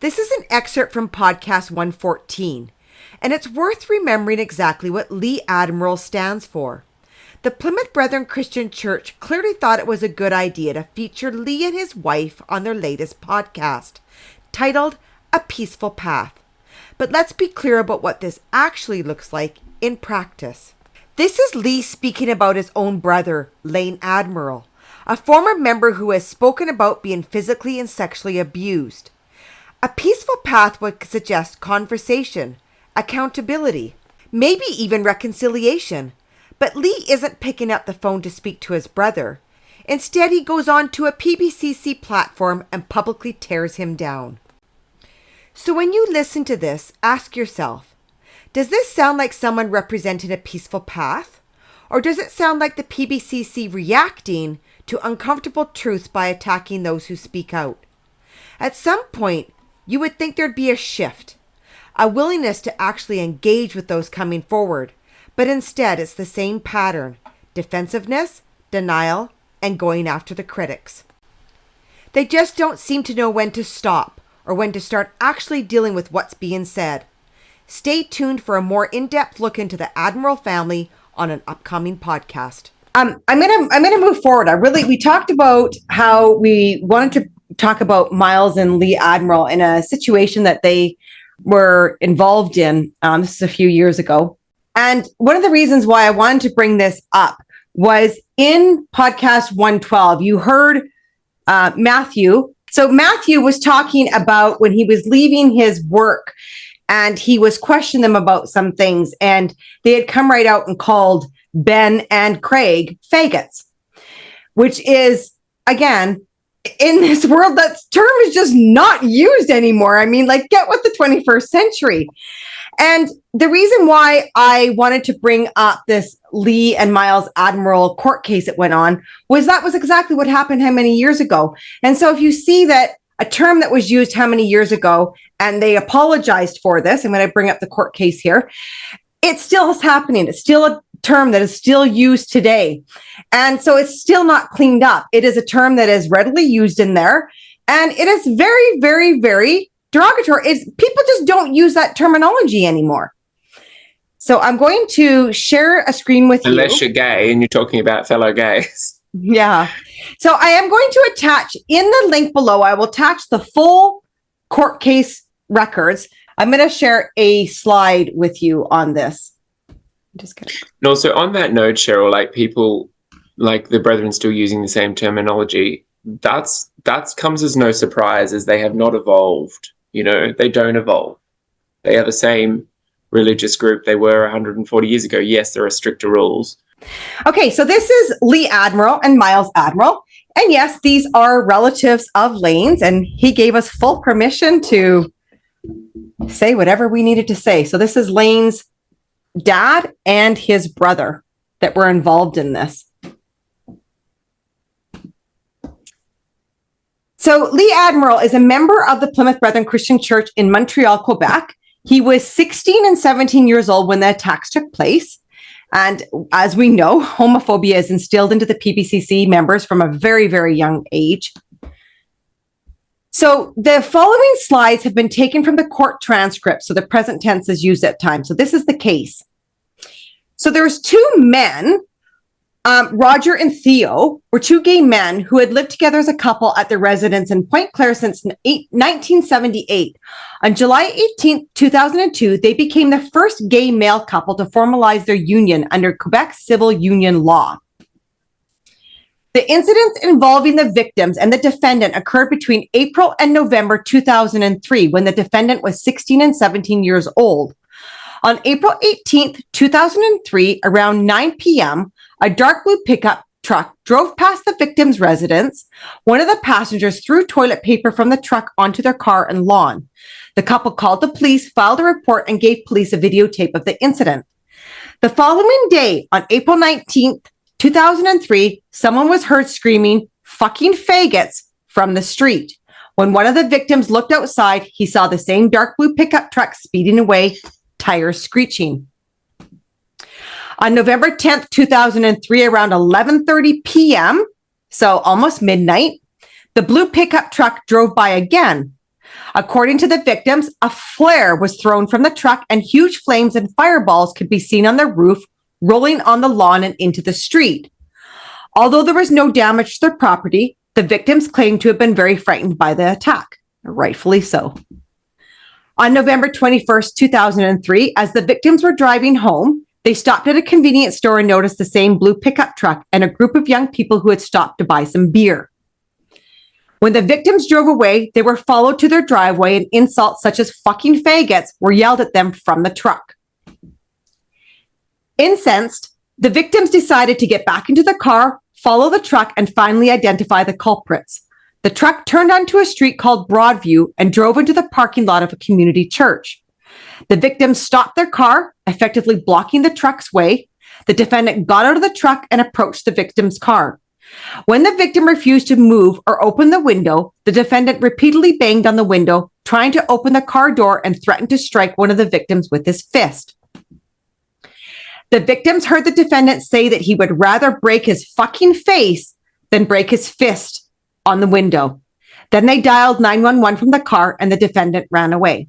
This is an excerpt from podcast 114, and it's worth remembering exactly what Lee Admiraal stands for. The Plymouth Brethren Christian Church clearly thought it was a good idea to feature Lee and his wife on their latest podcast, titled A Peaceful Path. But let's be clear about what this actually looks like in practice. This is Lee speaking about his own brother, Myles Admiraal, a former member who has spoken about being physically and sexually abused. A peaceful path would suggest conversation, accountability, maybe even reconciliation. But Lee isn't picking up the phone to speak to his brother. Instead, he goes on to a PBCC platform and publicly tears him down. So when you listen to this, ask yourself, does this sound like someone representing a peaceful path? Or does it sound like the PBCC reacting to uncomfortable truths by attacking those who speak out? At some point, you would think there'd be a shift, a willingness to actually engage with those coming forward. But instead, it's the same pattern: defensiveness, denial, and going after the critics. They just don't seem to know when to stop or when to start actually dealing with what's being said. Stay tuned for a more in-depth look into the Admiraal family on an upcoming podcast. I'm gonna move forward. We talked about how we wanted to talk about Myles and Lee Admiraal in a situation that they were involved in. This is a few years ago. And one of the reasons why I wanted to bring this up was in podcast 112, you heard Matthew. So Matthew was talking about when he was leaving his work and he was questioning them about some things, and they had come right out and called Ben and Craig faggots, which is, again, in this world, that term is just not used anymore. I mean, like, get with the 21st century. And the reason why I wanted to bring up this Lee and Myles Admiraal court case that went on was that was exactly what happened how many years ago. And so if you see that a term that was used how many years ago, and they apologized for this, I'm going to bring up the court case here, it still is happening. It's still a term that is still used today. And so it's still not cleaned up. It is a term that is readily used in there. And it is very, very, very derogatory. People just don't use that terminology anymore. So I'm going to share a screen with you. Unless you're gay and you're talking about fellow gays. Yeah. So I am going to attach in the link below, I will attach the full court case records. I'm going to share a slide with you on this. Just kidding. And also on that note, Cheryl, like people, like the brethren still using the same terminology, that's comes as no surprise, as they have not evolved. You know, they don't evolve. They are the same religious group they were 140 years ago. Yes, there are stricter rules. Okay, so this is Lee Admiraal and Myles Admiraal. And yes, these are relatives of Lane's, and he gave us full permission to say whatever we needed to say. So this is Lane's dad and his brother that were involved in this. So Lee Admiraal is a member of the Plymouth Brethren Christian Church in Montreal, Quebec. He was 16 and 17 years old when the attacks took place. And as we know, homophobia is instilled into the PBCC members from a very, very young age. So the following slides have been taken from the court transcript. So the present tense is used at times. So this is the case. So there's two men, Roger and Theo, were two gay men who had lived together as a couple at their residence in Point Claire since 1978. On July 18, 2002, they became the first gay male couple to formalize their union under Quebec civil union law. The incidents involving the victims and the defendant occurred between April and November 2003, when the defendant was 16 and 17 years old. On April 18th, 2003, around 9 p.m., a dark blue pickup truck drove past the victim's residence. One of the passengers threw toilet paper from the truck onto their car and lawn. The couple called the police, filed a report, and gave police a videotape of the incident. The following day, on April 19th, 2003, someone was heard screaming, "Fucking faggots," from the street. When one of the victims looked outside, he saw the same dark blue pickup truck speeding away, tires screeching. On November 10th, 2003, around 11:30 p.m., so almost midnight, the blue pickup truck drove by again. According to the victims, a flare was thrown from the truck and huge flames and fireballs could be seen on the roof, rolling on the lawn and into the street. Although there was no damage to their property, the victims claimed to have been very frightened by the attack, rightfully so. On November 21st, 2003, as the victims were driving home, they stopped at a convenience store and noticed the same blue pickup truck and a group of young people who had stopped to buy some beer. When the victims drove away, they were followed to their driveway and insults such as fucking faggots were yelled at them from the truck. Incensed, the victims decided to get back into the car, follow the truck, and finally identify the culprits. The truck turned onto a street called Broadview and drove into the parking lot of a community church. The victims stopped their car, effectively blocking the truck's way. The defendant got out of the truck and approached the victim's car. When the victim refused to move or open the window, the defendant repeatedly banged on the window, trying to open the car door and threatened to strike one of the victims with his fist. The victims heard the defendant say that he would rather break his fucking face than break his fist on the window. Then they dialed 911 from the car and the defendant ran away.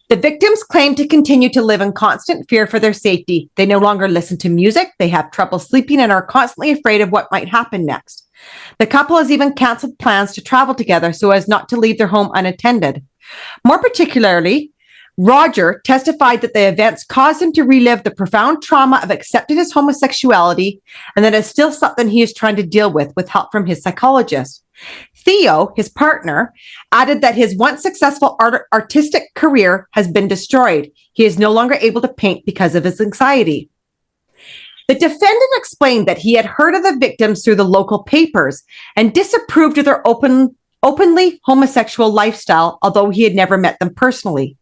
The victims claim to continue to live in constant fear for their safety. They no longer listen to music, they have trouble sleeping, and are constantly afraid of what might happen next. The couple has even canceled plans to travel together so as not to leave their home unattended. More particularly, Roger testified that the events caused him to relive the profound trauma of accepting his homosexuality, and that is still something he is trying to deal with help from his psychologist. Theo, his partner, added that his once successful artistic career has been destroyed. He is no longer able to paint because of his anxiety. The defendant explained that he had heard of the victims through the local papers and disapproved of their openly homosexual lifestyle, although he had never met them personally.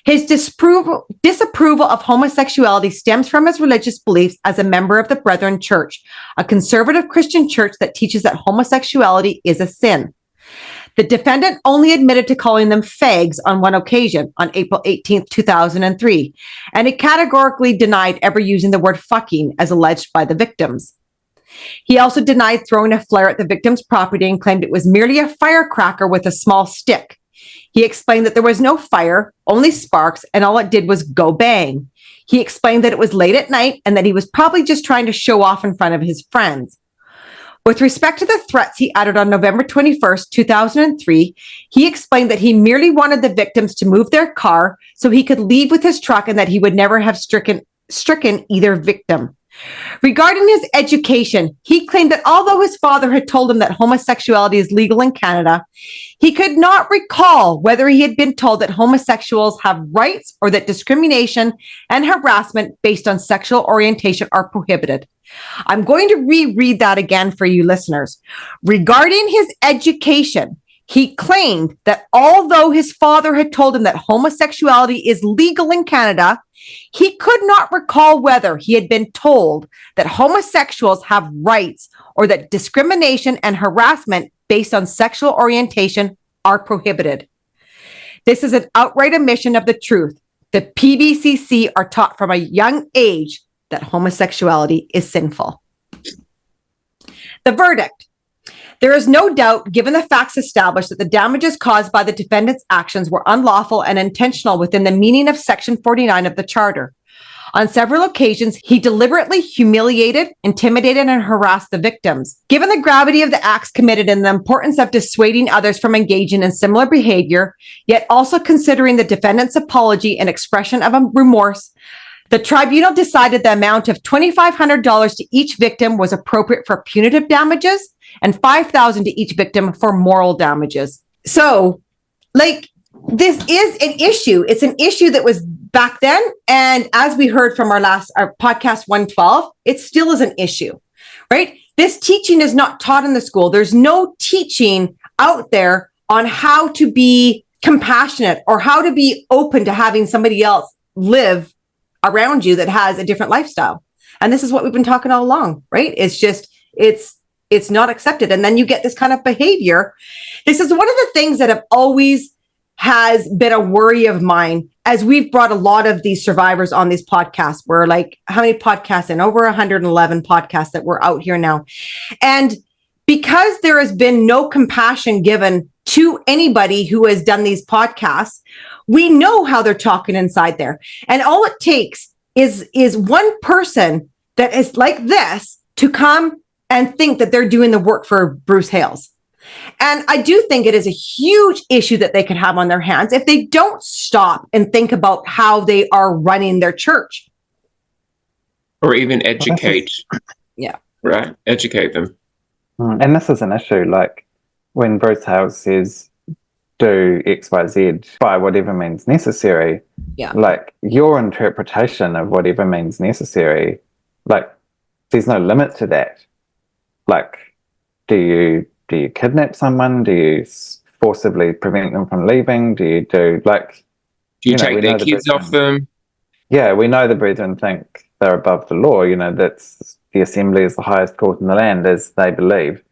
His disapproval of homosexuality stems from his religious beliefs as a member of the Brethren Church, a conservative Christian church that teaches that homosexuality is a sin. The defendant only admitted to calling them fags on one occasion, on April 18, 2003, and he categorically denied ever using the word fucking as alleged by the victims. He also denied throwing a flare at the victim's property and claimed it was merely a firecracker with a small stick. He explained that there was no fire, only sparks, and all it did was go bang. He explained that it was late at night and that he was probably just trying to show off in front of his friends. With respect to the threats he uttered on November 21st, 2003, he explained that he merely wanted the victims to move their car so he could leave with his truck and that he would never have stricken either victim. Regarding his education, he claimed that although his father had told him that homosexuality is legal in Canada, he could not recall whether he had been told that homosexuals have rights or that discrimination and harassment based on sexual orientation are prohibited. I'm going to reread that again for you listeners. Regarding his education, he claimed that although his father had told him that homosexuality is legal in Canada, he could not recall whether he had been told that homosexuals have rights or that discrimination and harassment based on sexual orientation are prohibited. This is an outright omission of the truth. The PBCC are taught from a young age that homosexuality is sinful. The verdict. There is no doubt, given the facts established, that the damages caused by the defendant's actions were unlawful and intentional within the meaning of Section 49 of the Charter. On several occasions, he deliberately humiliated, intimidated, and harassed the victims. Given the gravity of the acts committed and the importance of dissuading others from engaging in similar behavior, yet also considering the defendant's apology and expression of remorse, the tribunal decided the amount of $2,500 to each victim was appropriate for punitive damages and $5,000 to each victim for moral damages. So, this is an issue. It's an issue that was back then. And as we heard from our podcast 112, it still is an issue, right? This teaching is not taught in the school. There's no teaching out there on how to be compassionate or how to be open to having somebody else live around you that has a different lifestyle. And this is what we've been talking all along, right? It's just, it's not accepted. And then you get this kind of behavior. This is one of the things that have always has been a worry of mine as we've brought a lot of these survivors on these podcasts. We're like, how many podcasts in? Over 111 podcasts that we're out here now. And because there has been no compassion given to anybody who has done these podcasts. We know how they're talking inside there. And all it takes is one person that is like this to come and think that they're doing the work for Bruce Hales. And I do think it is a huge issue that they could have on their hands if they don't stop and think about how they are running their church. Or even educate. Yeah. Right? Educate them. And this is an issue, like when Bruce Hales says, do X, Y, Z by whatever means necessary. Yeah. Like your interpretation of whatever means necessary, like there's no limit to that. Like, do you kidnap someone? Do you forcibly prevent them from leaving? Do you take their kids off them? Yeah, we know the Brethren think they're above the law. You know, that's the assembly is the highest court in the land, as they believe.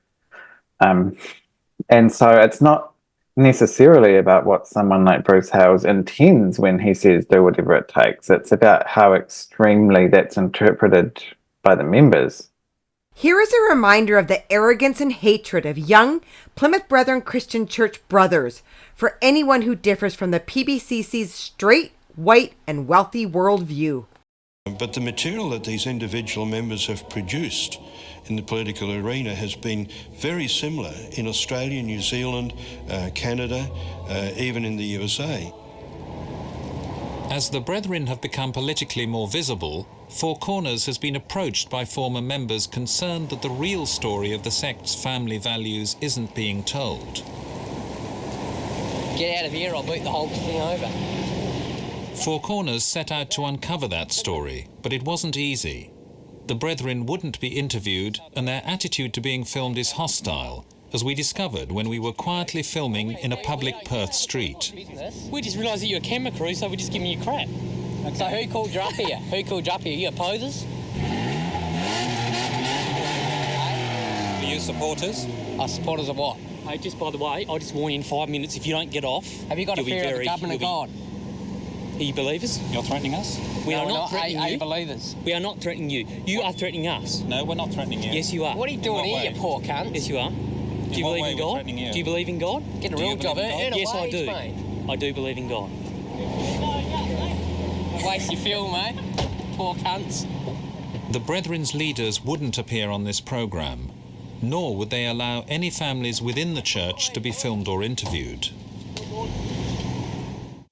And so it's not necessarily about what someone like Bruce Hales intends when he says do whatever it takes. It's about how extremely that's interpreted by the members. Here is a reminder of the arrogance and hatred of young Plymouth Brethren Christian Church brothers for anyone who differs from the PBCC's straight, white, and wealthy worldview. But the material that these individual members have produced in the political arena has been very similar in Australia, New Zealand, Canada, even in the USA. As the Brethren have become politically more visible, Four Corners has been approached by former members concerned that the real story of the sect's family values isn't being told. Get out of here, I'll boot the whole thing over. Four Corners set out to uncover that story, but it wasn't easy. The Brethren wouldn't be interviewed, and their attitude to being filmed is hostile, as we discovered when we were quietly filming in a public Perth street. We just realised that you're a camera crew, so we're just giving you crap. Okay. So who called you up here? Who called you up here? You opposers? Are you supporters? Supporters of what? Hey, just by the way, I'll just warn you in 5 minutes, if you don't get off... Have you got a fear of the government of God? Are you believers? You're threatening us? We are not threatening Are you. you believers? We are not threatening you. You are threatening us. No, we're not threatening you. Yes, you are. What are you doing here, you poor cunt? Yes, you are. Do you what believe way in we're God? threatening you? Do you believe in God? Get a Do you real job. believe in Earn a Yes, I wage, do. mate. I do believe in God. Waste your fuel, mate. Poor cunts. The Brethren's leaders wouldn't appear on this programme, nor would they allow any families within the church to be filmed or interviewed.